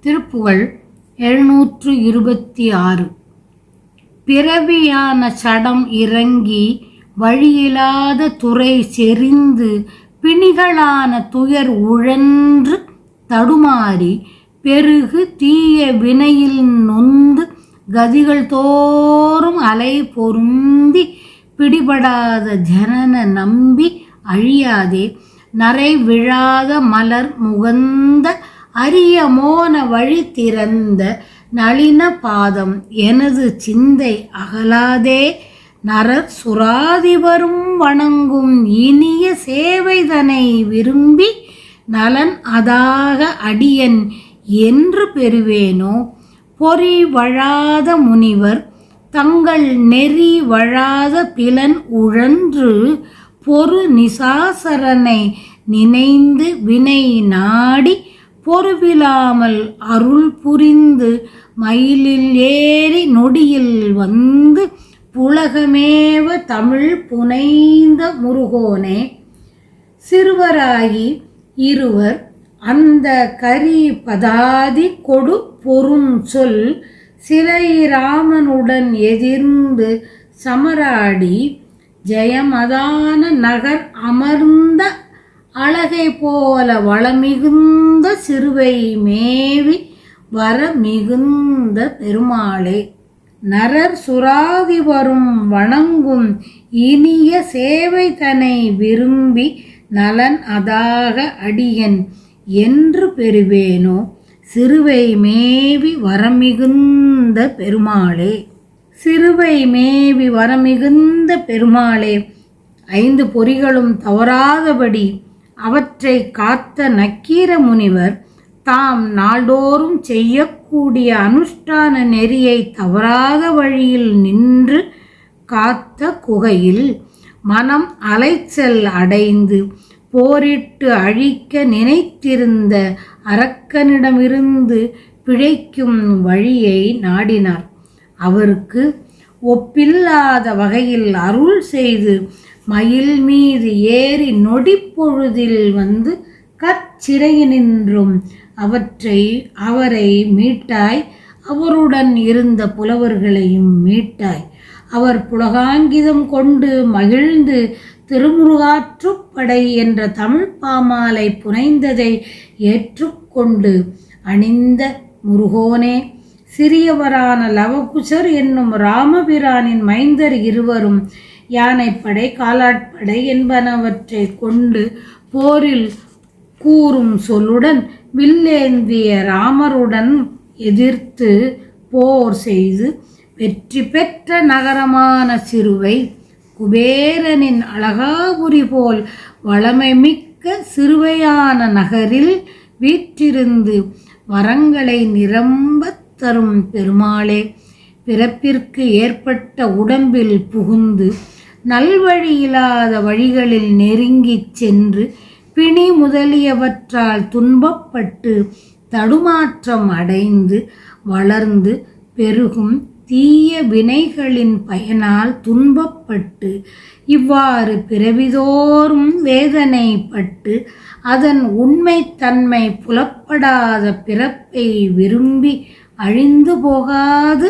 திருப்புகழ் 726. பிறவியான சடம் இறங்கி வழியிலாத துறை செறிந்து பிணிகளான துயர் உழன்று தடுமாறி பெருகு தீய வினையில் நொந்து கதிகள் தோறும் அலை பொருந்தி பிடிபடாத ஜனன நம்பி அழியாதே நரை விழாத மலர் முகந்த அரிய மோன வழி திறந்த நளின பாதம் எனது சிந்தை அகலாதே நரர் சுராதிபரும் வணங்கும் இனிய சேவைதனை விரும்பி நலன் அதாக அடியன் என்று பெறுவேனோ. பொறி வழாத முனிவர் தங்கள் நெறி வழாத பிலன் உழன்று பொறு நிசாசரனை நினைந்து வினை நாடி பொறுவிலாமல் அருள் புரிந்து மயிலில் ஏறி நொடியில் வந்து புலகமேவ தமிழ் புனைந்த முருகோனே. சிறுவராகி இருவர் அந்த கரி பதாதி கொடு பொறும் சொல் சிலை ராமனுடன் எதிர்ந்து சமராடி ஜெயமதான நகர் அமர்ந்த அழகை போல வளமிகுந்த சிறுவை மேவி வர மிகுந்த பெருமாளே. நரர் சுராதிபரும் வணங்கும் இனிய சேவை தனை விரும்பி நலன் அதாக அடியன் என்று பெறுவேனோ. சிறுவை மேவி வரமிகுந்த பெருமாளே. சிறுவை மேவி வரமிகுந்த பெருமாளே, 5 பொறிகளும் தவறாதபடி அவற்றை காத்த நக்கீர முனிவர் தாம் நாள்தோறும் செய்யக்கூடிய அனுஷ்டான நெறியை தவறாத வழியில் நின்று காத்த குகையில் மனம் அலைச்சல் அடைந்து போரிட்டு அழிக்க நினைத்திருந்த அரக்கனிடமிருந்து பிழைக்கும் வழியை நாடினார். அவருக்கு ஒப்பில்லாத வகையில் அருள் செய்து மயில் மீது ஏறி நொடிப்பொழுதில் வந்து கற்சிறையினின்றும் அவரை மீட்டாய். அவருடன் இருந்த புலவர்களையும் மீட்டாய். அவர் புலகாங்கிதம் கொண்டு மகிழ்ந்து திருமுருகாற்றுப்படை என்ற தமிழ் பாமாலை புனைந்ததை ஏற்றுக்கொண்டு அணிந்த முருகோனே. சிறியவரான லவகுசர் என்னும் ராமபிரானின் மைந்தர் இருவரும் யானைப்படை காலாட்படை என்பனவற்றை கொண்டு போரில் கூறும் சொல்லுடன் வில்லேந்திய ராமருடன் எதிர்த்து போர் செய்து வெற்றி பெற்ற நகரமான சிறுவை குபேரனின் அழகாபுரி போல் வளமை மிக்க சிறுவையான நகரில் வீற்றிருந்து வரங்களை நிரம்பத் தரும் பெருமாளே. பிறப்பிற்கு ஏற்பட்ட உடம்பில் புகுந்து நல்வழியில்லாத வழிகளில் நெருங்கிச் சென்று பிணி முதலியவற்றால் துன்பப்பட்டு தடுமாற்றம் அடைந்து வளர்ந்து பெருகும் தீய வினைகளின் பயனால் துன்பப்பட்டு இவ்வாறு பிறவிதோறும் வேதனைப்பட்டு அதன் உண்மைத்தன்மை புலப்படாத பிறப்பை விரும்பி அழிந்து போகாது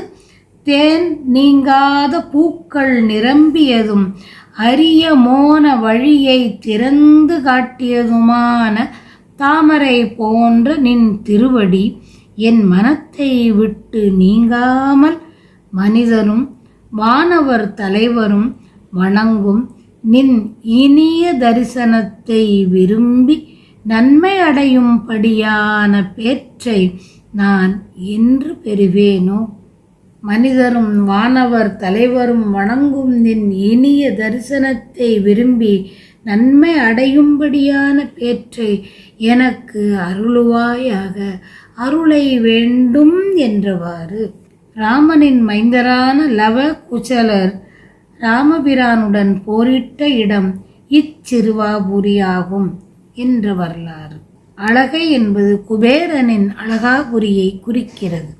தேன் நீங்காத பூக்கள் நிரம்பியதும் அரிய மோன வழியை திறந்து காட்டியதுமான தாமரை போன்ற நின் திருவடி என் மனத்தை விட்டு நீங்காமல் மனிதரும் வானவர் தலைவரும் வணங்கும் நின் இனிய தரிசனத்தை விரும்பி நன்மை அடையும்படியான பேற்றை நான் என்று பெறுவேனோ. மனிதரும் வானவர் தலைவரும் வணங்கும் நின் இனிய தரிசனத்தை விரும்பி நன்மை அடையும்படியான பேற்றை எனக்கு அருளுவாயாக, அருளை வேண்டும் என்றவாறு. ராமனின் மைந்தரான லவ குசலர் ராமபிரானுடன் போரிட்ட இடம் இச்சிறுவாபுரியாகும் என்ற வரலாறு. அழகை என்பது குபேரனின் அழகாபுரியை குறிக்கிறது.